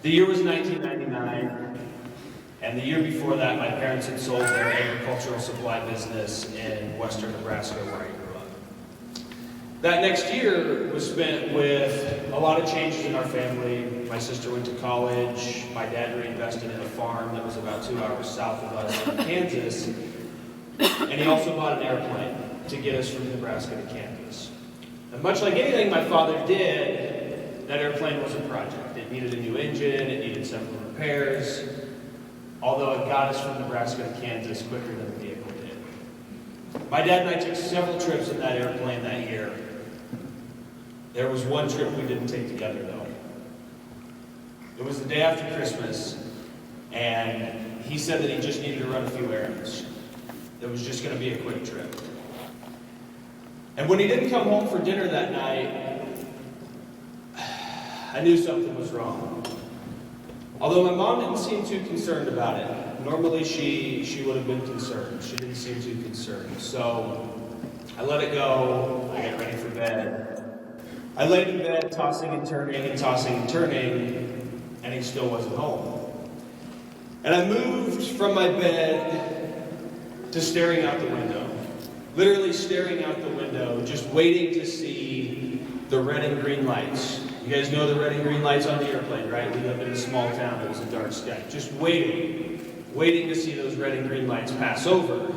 The year was 1999, and the year before that, my parents had sold their agricultural supply business in western Nebraska, where I grew up. That next year was spent with a lot of changes in our family. My sister went to college, my dad reinvested in a farm that was about 2 hours south of us in Kansas, and he also bought an airplane to get us from Nebraska to Kansas. And much like anything my father did, that airplane was a project. It needed a new engine, it needed several repairs, although it got us from Nebraska to Kansas quicker than the vehicle did. My dad and I took several trips in that airplane that year. There was one trip we didn't take together, though. It was the day after Christmas, and he said that he just needed to run a few errands. It was just going to be a quick trip. And when he didn't come home for dinner that night, I knew something was wrong. Although my mom didn't seem too concerned about it. Normally she would have been concerned. She didn't seem too concerned. So I let it go. I got ready for bed. I laid in bed, tossing and turning, and he still wasn't home. And I moved from my bed to staring out the window. Literally staring out the window, just waiting to see the red and green lights. You guys know the red and green lights on the airplane, right? We live in a small town. It was a dark sky. Just waiting to see those red and green lights pass over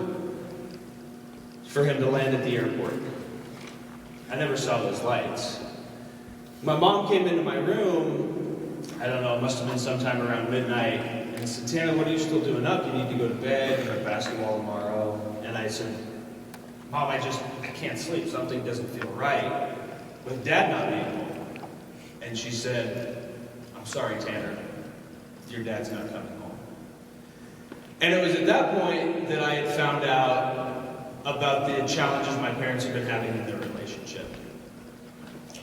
for him to land at the airport. I never saw those lights. My mom came into my room, I don't know, it must have been sometime around midnight, and said, "Tanner, what are you still doing up? You need to go to bed, you have basketball tomorrow." And I said, "Mom, I can't sleep. Something doesn't feel right with Dad not being home." And she said, "I'm sorry, Tanner, your dad's not coming home." And it was at that point that I had found out about the challenges my parents had been having in their relationship.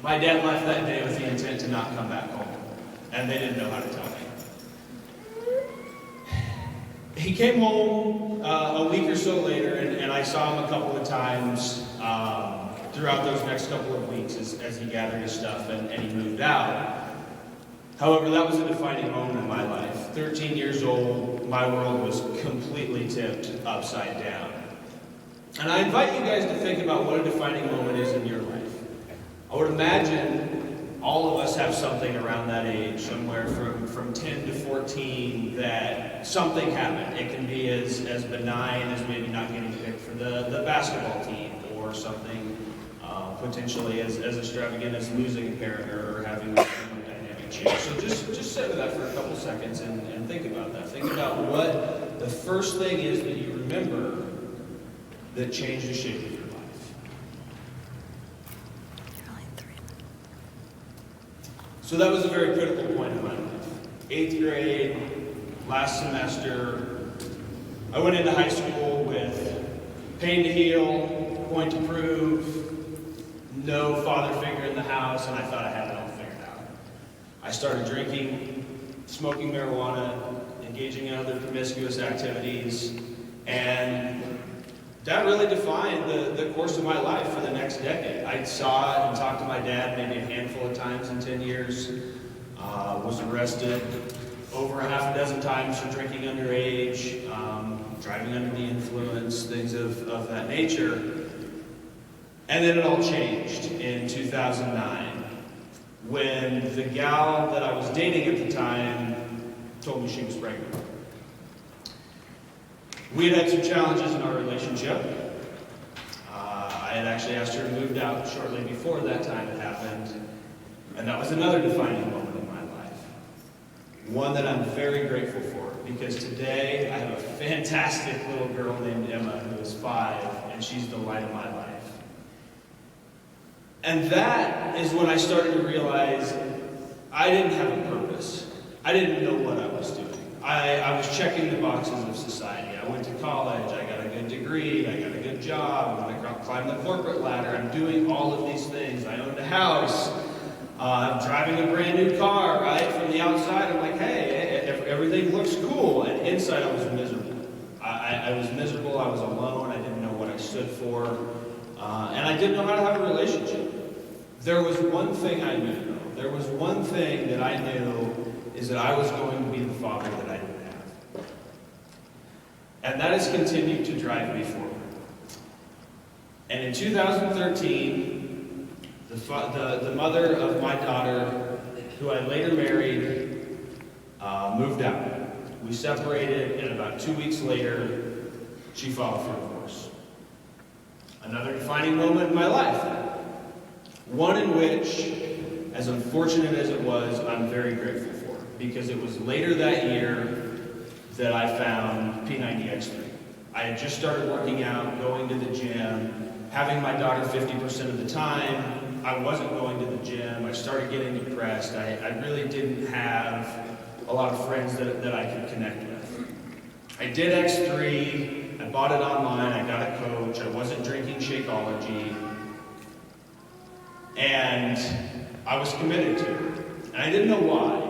My dad left that day with the intent to not come back home, and they didn't know how to tell me. He came home a week or so later, and I saw him a couple of times throughout those next couple of weeks as he gathered his stuff and he moved out. However, that was a defining moment in my life. 13 years old, my world was completely tipped upside down. And I invite you guys to think about what a defining moment is in your life. I would imagine all of us have something around that age, somewhere from 10 to 14, that something happened. It can be as benign as maybe not getting picked for the basketball team, or something potentially as extravagant as losing a parent or having a dynamic change. So just sit with that for a couple seconds and think about that. Think about what the first thing is that you remember that changed the shape of your life. So that was a very critical point in my life. 8th grade, last semester, I went into high school with pain to heal, point to prove, no father figure in the house, and I thought I had it all figured out. I started drinking, smoking marijuana, engaging in other promiscuous activities, and that really defined the course of my life for the next decade. I saw and talked to my dad maybe a handful of times in 10 years, was arrested over a half a dozen times for drinking underage, driving under the influence, things of that nature. And then it all changed in 2009 when the gal that I was dating at the time told me she was pregnant. We had some challenges in our relationship. I had actually asked her to move out shortly before that time had happened, and that was another defining moment in my life. One that I'm very grateful for, because today I have a fantastic little girl named Emma who is 5, and she's the light of my life. And that is when I started to realize I didn't have a purpose. I didn't know what I was doing. I was checking the boxes of society. I went to college, I got a good degree, I got a good job, I'm going to climb the corporate ladder, I'm doing all of these things. I owned a house, I'm driving a brand new car, right? From the outside, I'm like, hey, everything looks cool. And inside, I was miserable. I was miserable, I was alone, I didn't know what I stood for, and I didn't know how to have a relationship. There was one thing I knew, though. There was one thing that I knew is that I was going to be the father that I didn't have. And that has continued to drive me forward. And in 2013, the mother of my daughter, who I later married, moved out. We separated, and about 2 weeks later, she filed for divorce. Another defining moment in my life. One in which, as unfortunate as it was, I'm very grateful for. Because it was later that year that I found P90X3. I had just started working out, going to the gym, having my daughter 50% of the time. I wasn't going to the gym. I started getting depressed. I really didn't have a lot of friends that I could connect with. I did X3. I bought it online. I got a coach. I wasn't drinking Shakeology. And I was committed to it. And I didn't know why.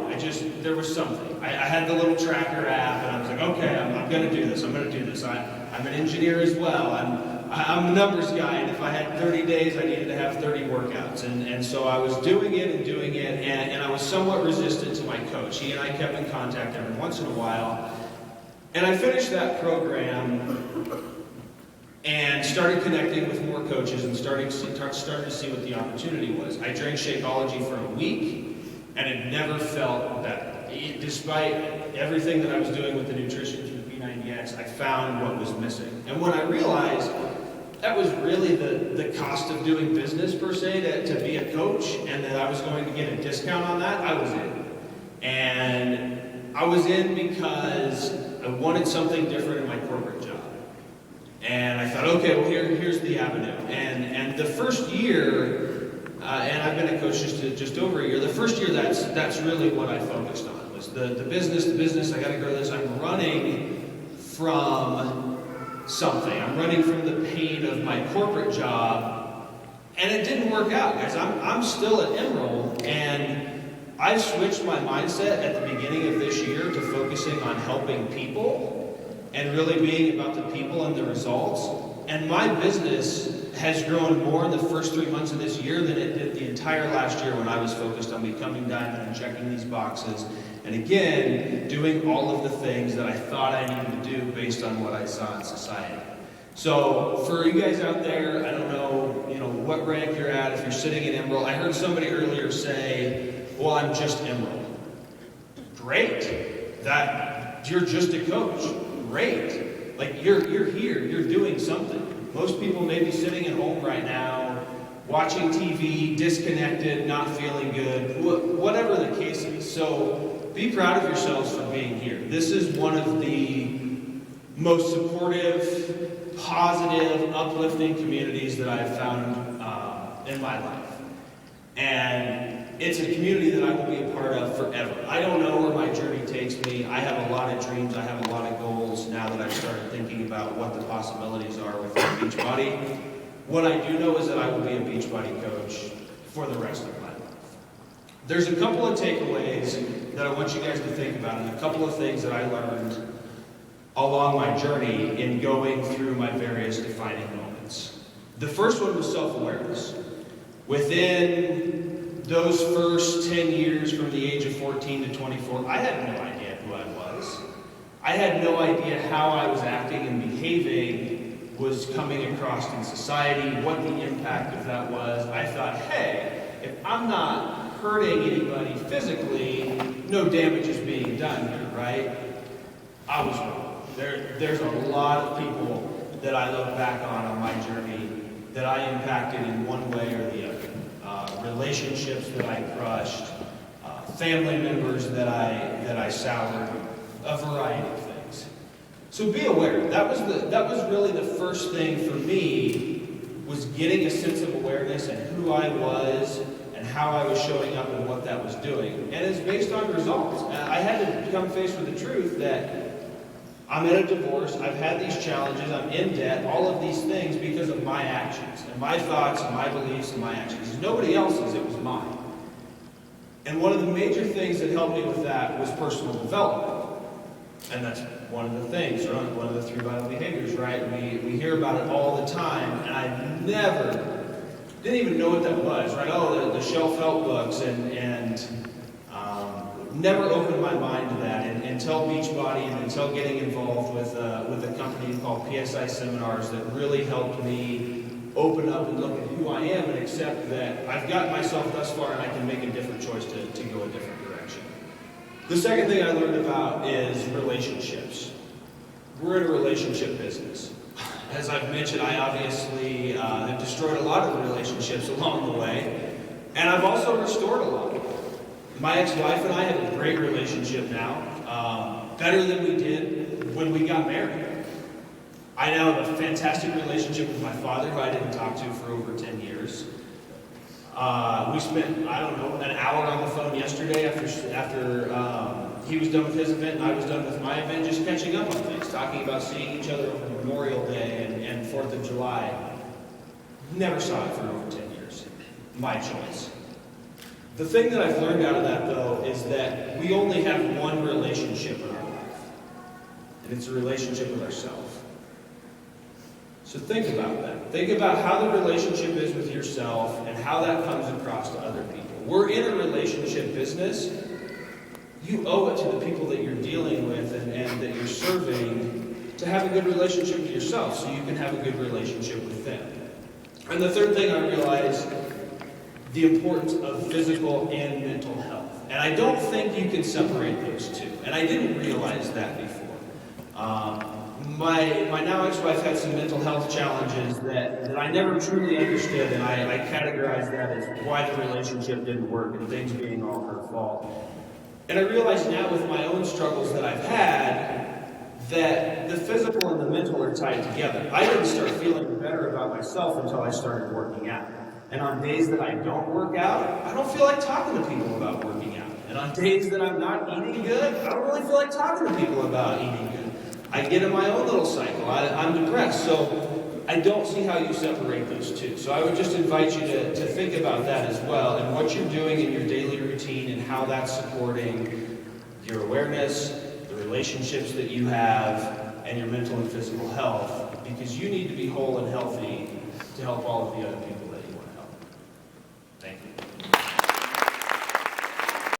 There was something. I had the little tracker app, and I was like, okay, I'm going to do this. I'm going to do this. I'm an engineer as well. I'm a numbers guy, and if I had 30 days, I needed to have 30 workouts. And so I was doing it, and I was somewhat resistant to my coach. He and I kept in contact every once in a while. And I finished that program and started connecting with more coaches and started to see what the opportunity was. I drank Shakeology for a week, and it never felt better. Despite everything that I was doing with the nutrition through P90X, I found what was missing. And when I realized that was really the cost of doing business, per se, to be a coach, and that I was going to get a discount on that, I was in. And I was in because I wanted something different in my corporate job. And I thought, okay, well, here's the avenue. And the first year, and I've been a coach just over a year, the first year that's really what I focused on, was the business, I gotta grow this. I'm running from something. I'm running from the pain of my corporate job, and it didn't work out, guys. I'm still at Emerald, and I switched my mindset at the beginning of this year to focusing on helping people and really being about the people and the results. And my business has grown more in the first 3 months of this year than it did the entire last year when I was focused on becoming diamond and checking these boxes. And again, doing all of the things that I thought I needed to do based on what I saw in society. So for you guys out there, I don't know, what rank you're at, if you're sitting in Emerald. I heard somebody earlier say, well, I'm just Emerald. Great. That you're just a coach. Great. Like you're here, you're doing something. Most people may be sitting at home right now, watching TV, disconnected, not feeling good, whatever the case is. So be proud of yourselves for being here. This is one of the most supportive, positive, uplifting communities that I've found in my life. And it's a community that I will be a part of forever. I don't know where my journey takes me. I have a lot of dreams. I have a lot of goals now that I've started thinking about what the possibilities are with Beachbody. What I do know is that I will be a Beachbody coach for the rest of my life. There's a couple of takeaways that I want you guys to think about, and a couple of things that I learned along my journey in going through my various defining moments. The first one was self-awareness. Within those first 10 years from the age of 14 to 24, I had no idea who I was. I had no idea how I was acting and behaving was coming across in society, what the impact of that was. I thought, hey, if I'm not hurting anybody physically, no damage is being done here, right? I was wrong. There's a lot of people that I look back on my journey that I impacted in one way or the other. Relationships that I crushed, family members that I soured, a variety of things. So be aware. That was really the first thing for me, was getting a sense of awareness and who I was and how I was showing up and what that was doing. And it's based on results. I had to come faced with the truth that I'm in a divorce, I've had these challenges, I'm in debt, all of these things because of my actions, and my thoughts, and my beliefs, and my actions. It's nobody else's, it was mine. And one of the major things that helped me with that was personal development. And that's one of the things, or one of the 3 vital behaviors, right? We hear about it all the time, and I didn't even know what that was, right? Oh, the shelf-help books, and never opened my mind to that until Beachbody and until getting involved with a company called PSI Seminars that really helped me open up and look at who I am and accept that I've gotten myself thus far and I can make a different choice to go a different direction. The second thing I learned about is relationships. We're in a relationship business. As I've mentioned, I obviously have destroyed a lot of the relationships along the way, and I've also restored a lot. My ex-wife and I have a great relationship now, better than we did when we got married. I now have a fantastic relationship with my father, who I didn't talk to for over 10 years. We spent, I don't know, an hour on the phone yesterday after he was done with his event and I was done with my event, just catching up on things, talking about seeing each other over Memorial Day and 4th of July. Never saw it for over 10 years. My choice. The thing that I've learned out of that, though, is that we only have one relationship in our life, and it's a relationship with ourselves. So think about that. Think about how the relationship is with yourself and how that comes across to other people. We're in a relationship business. You owe it to the people that you're dealing with and that you're serving to have a good relationship with yourself so you can have a good relationship with them. And the third thing I realized, the importance of physical and mental health. And I don't think you can separate those two. And I didn't realize that before. My now ex-wife had some mental health challenges that I never truly understood, and I categorized that as why the relationship didn't work and things being all her fault. And I realize now with my own struggles that I've had that the physical and the mental are tied together. I didn't start feeling better about myself until I started working out. And on days that I don't work out, I don't feel like talking to people about working out. And on days that I'm not eating good, I don't really feel like talking to people about eating good. I get in my own little cycle. I'm depressed. So I don't see how you separate those two. So I would just invite you to think about that as well and what you're doing in your daily routine and how that's supporting your awareness, the relationships that you have, and your mental and physical health, because you need to be whole and healthy to help all of the other people that